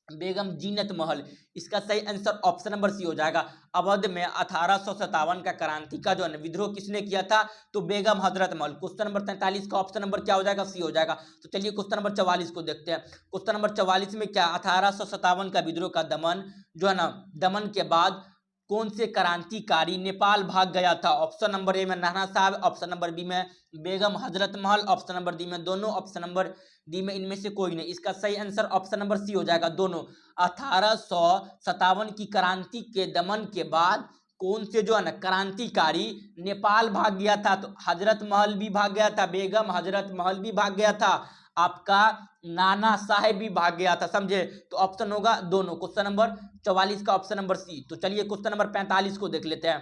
बेगम जीनत महल। इसका सही आंसर ऑप्शन नंबर सी हो जाएगा। अवध में 1857 का क्रांति का जो है विद्रोह किसने किया था, तो बेगम हजरत महल। क्वेश्चन नंबर 43 का ऑप्शन नंबर क्या हो जाएगा, सी हो जाएगा। तो चलिए क्वेश्चन नंबर 44 को देखते हैं। क्वेश्चन नंबर 44 में क्या 1857 का विद्रोह का दमन जो है ना, दमन के बाद कौन से क्रांतिकारी नेपाल भाग गया था। ऑप्शन नंबर ए में नाना साहब, ऑप्शन नंबर बी में Begum Hazrat Mahal, option number D में दोनों, ऑप्शन नंबर डी में इनमें से कोई नहीं। इसका सही आंसर ऑप्शन नंबर सी हो जाएगा, दोनों। 1857 की क्रांति के दमन के बाद कौन से जो है ना क्रांतिकारी नेपाल भाग गया था, तो हजरत महल भी भाग गया था, बेगम हजरत महल भी भाग गया था, आपका नाना साहेब भी भाग गया था, समझे। तो ऑप्शन होगा दोनों। क्वेश्चन नंबर 44 का ऑप्शन नंबर सी। तो चलिए क्वेश्चन नंबर 45 को देख लेते हैं।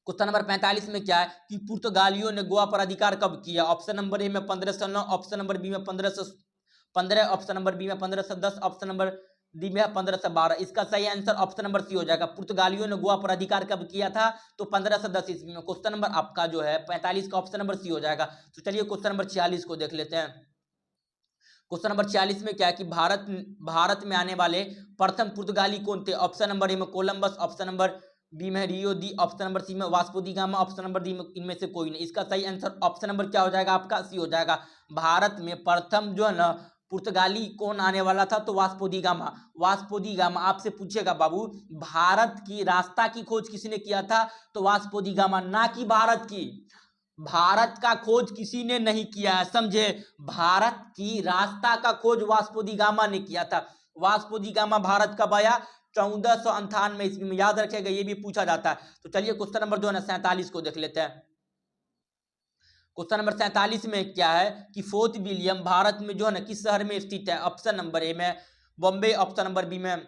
क्वेश्चन नंबर 45 में क्या है कि पुर्तगालियों ने गोवा पर अधिकार कब किया। ऑप्शन नंबर ए में 1509, ऑप्शन नंबर बी में 1515, ऑप्शन नंबर बी में 1510, ऑप्शन नंबर डी में 1512। इसका सही आंसर ऑप्शन नंबर सी हो जाएगा। पुर्तगालियों ने गोवा पर अधिकार कब किया था, तो 1510 ईस्वी में। क्वेश्चन नंबर आपका जो है 45 का ऑप्शन नंबर सी हो जाएगा। तो चलिए क्वेश्चन नंबर 46 को देख लेते हैं। क्वेश्चन नंबर 46 में क्या है कि भारत में आने वाले प्रथम पुर्तगाली कौन थे। ऑप्शन नंबर ए में कोलंबस, ऑप्शन नंबर बी में रियो दी, ऑप्शन नंबर सी में वास्को दी गामा, ऑप्शन नंबर डी में इनमें से कोई नहीं। इसका सही आंसर ऑप्शन नंबर क्या हो जाएगा आपका, सी हो जाएगा। भारत में प्रथम जो है ना पुर्तगाली कौन आने वाला था, तो वास्को दी गामा। वास्को दी गामा आपसे पूछेगा बाबू भारत की रास्ता की खोज किसने किया था, तो वास्को दी गामा, ना कि भारत की। भारत का खोज किसी ने नहीं किया है, समझे। भारत की रास्ता का खोज वास्को दी गामा ने किया था। वास्को दी गामा भारत कब आया, 1498 ईस्वी में, याद रखेगा, ये भी पूछा जाता है। तो चलिए क्वेश्चन नंबर जो है ना 47 को देख लेते हैं। क्वेश्चन नंबर 47 में क्या है कि फोर्ट विलियम भारत में जो है ना किस शहर में स्थित है। ऑप्शन नंबर ए में बॉम्बे, ऑप्शन नंबर बी में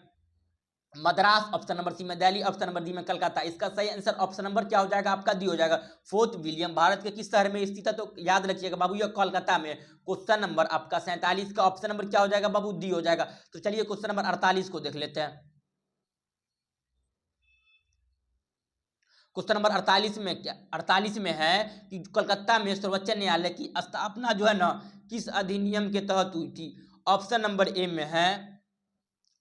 मद्रास, ऑप्शन नंबर सी में दिल्ली, ऑप्शन नंबर डी में कलकत्ता। इसका सही आंसर ऑप्शन नंबर क्या हो जाएगा आपका, डी हो जाएगा। फोर्ट विलियम भारत के किस शहर में स्थित है, तो याद रखिएगा बाबू ये कोलकाता में। क्वेश्चन नंबर आपका 47 का ऑप्शन नंबर क्या हो जाएगा बाबू, डी हो जाएगा। तो चलिए क्वेश्चन नंबर 48 को देख लेते हैं। क्वेश्चन नंबर 48 में क्या, 48 में है कि कलकत्ता में सर्वोच्च न्यायालय की स्थापना जो है ना किस अधिनियम के तहत हुई थी। ऑप्शन नंबर ए में है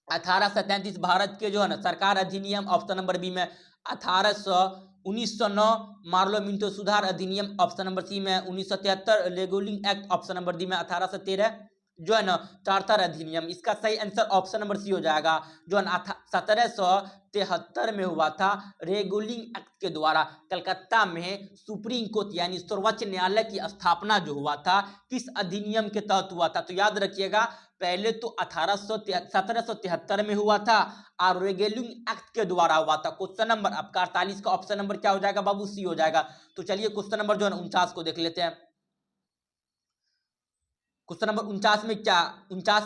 1833 भारत के जो है ना सरकार अधिनियम, ऑप्शन नंबर बी में 1909 मार्लो मिंटो सुधार अधिनियम, ऑप्शन नंबर सी में 1973 रेगुलिंग एक्ट, ऑप्शन नंबर डी में 1813 जो है ना चार्टर अधिनियम। इसका सही आंसर ऑप्शन नंबर सी हो जाएगा। जो है ना 1773 में हुआ था, रेगुलिंग एक्ट के द्वारा कलकत्ता में सुप्रीम कोर्ट यानी सर्वोच्च न्यायालय की स्थापना जो हुआ था किस अधिनियम के तहत हुआ था, तो याद रखिएगा पहले तो 1773 में हुआ था और रेगुलिंग एक्ट के द्वारा हुआ था। क्वेश्चन नंबर आपका 48 का ऑप्शन नंबर क्या हो जाएगा बाबू, सी हो जाएगा। तो चलिए क्वेश्चन नंबर जो है 49 को देख लेते हैं। क्वेश्चन नंबर 49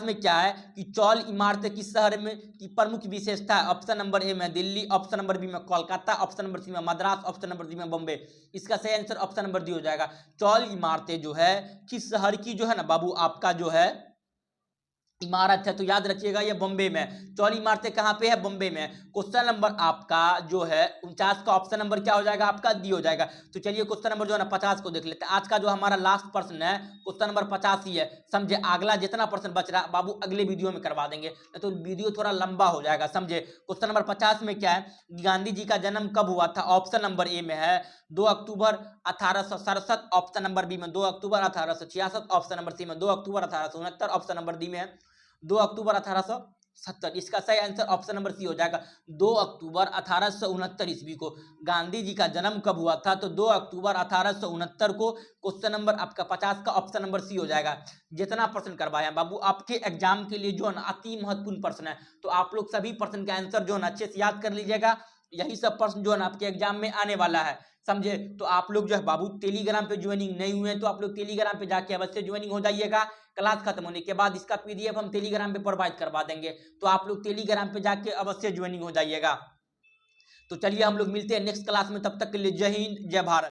में क्या है कि चौल इमारत किस शहर में की प्रमुख विशेषता है। ऑप्शन नंबर ए में दिल्ली, ऑप्शन नंबर बी में कोलकाता, ऑप्शन नंबर सी में मद्रास, ऑप्शन नंबर डी में बॉम्बे। इसका सही आंसर ऑप्शन नंबर डी हो जाएगा। चौल इमारतें जो है किस शहर की जो है ना बाबू आपका जो है इमारत है, तो याद रखिएगा ये बॉम्बे में। चौल इमारतें कहां पे है, बॉम्बे में। क्वेश्चन नंबर आपका जो है 49 का ऑप्शन नंबर क्या हो जाएगा आपका, डी हो जाएगा। तो चलिए क्वेश्चन नंबर जो है ना 50 को देख लेते हैं। आज का जो हमारा लास्ट प्रश्न है क्वेश्चन नंबर 50 ही है, समझे। अगला जितना प्रश्न बच रहा बाबू अगले वीडियो में करवा देंगे, तो वीडियो थोड़ा लंबा हो जाएगा, समझे। क्वेश्चन नंबर 50 में क्या है, गांधी जी का जन्म कब हुआ था। ऑप्शन नंबर ए में है 2 अक्टूबर 1867, ऑप्शन नंबर बी में 2 अक्टूबर 1866, ऑप्शन नंबर सी में 2 अक्टूबर 1869, ऑप्शन नंबर डी में 2 अक्टूबर 1800 70। इसका सही आंसर ऑप्शन नंबर सी हो जाएगा। 2 अक्टूबर 1869 ईस्वी को गांधी जी का जन्म कब हुआ था? तो 2 अक्टूबर 1869 को। क्वेश्चन नंबर आपका 50 का ऑप्शन नंबर सी हो जाएगा। जितना प्रश्न करवाया बाबू आपके एग्जाम के लिए जो है ना अति महत्वपूर्ण प्रश्न है, तो आप लोग सभी प्रश्न का आंसर जो है ना अच्छे से याद कर लीजिएगा। यही सब प्रश्न जो है ना आपके एग्जाम में आने वाला है, समझे। तो आप लोग जो है बाबू टेलीग्राम पे ज्वाइनिंग नहीं हुए हैं तो आप लोग टेलीग्राम पे जाके अवश्य ज्वाइनिंग हो जाइएगा। क्लास खत्म होने के बाद इसका पीडीएफ हम टेलीग्राम पे प्रोवाइड करवा देंगे, तो आप लोग टेलीग्राम पे जाके अवश्य ज्वाइनिंग हो जाइएगा। तो चलिए हम लोग मिलते हैं नेक्स्ट क्लास में, तब तक के लिए जय हिंद जय भारत।